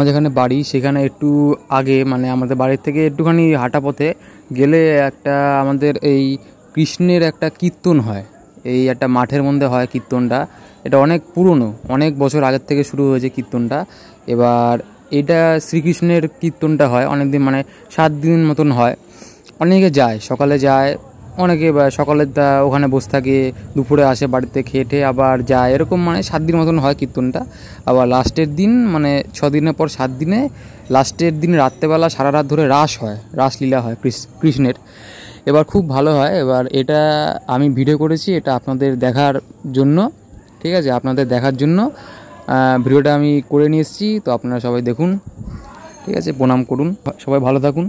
আমার যেখানে বাড়ি সেখানে একটু আগে মানে আমাদের বাড়ির থেকে একটুখানি হাঁটা পথে গেলে একটা আমাদের এই কৃষ্ণের একটা কীর্তন হয়। এই একটা মাঠের মধ্যে হয় কীর্তনটা। এটা অনেক পুরনো, অনেক বছর আগের থেকে শুরু হয়েছে কীর্তনটা। এবার এটা শ্রীকৃষ্ণের কীর্তনটা হয় অনেক দিন, মানে 7 দিন মতন হয়। অনেকে যায়, সকালে যায় অনেকে, সকালে ওখানে বসে থাকে, দুপুরে আসে বাড়িতে খেয়ে টেয়ে আবার যায়, এরকম মানে 7 দিন মতন হয় কীর্তনটা। আবার লাস্টের দিন মানে 6 দিনের পর 7 দিনে লাস্টের দিন রাত্রেবেলা সারা রাত ধরে রাস হয়, রাসলীলা হয় কৃষ্ণের। এবার খুব ভালো হয়। এবার এটা আমি ভিডিও করেছি, এটা আপনাদের দেখার জন্য, ঠিক আছে, আপনাদের দেখার জন্য ভিডিওটা আমি করে নিয়ে এসেছি। তো আপনারা সবাই দেখুন, ঠিক আছে, প্রণাম করুন, সবাই ভালো থাকুন।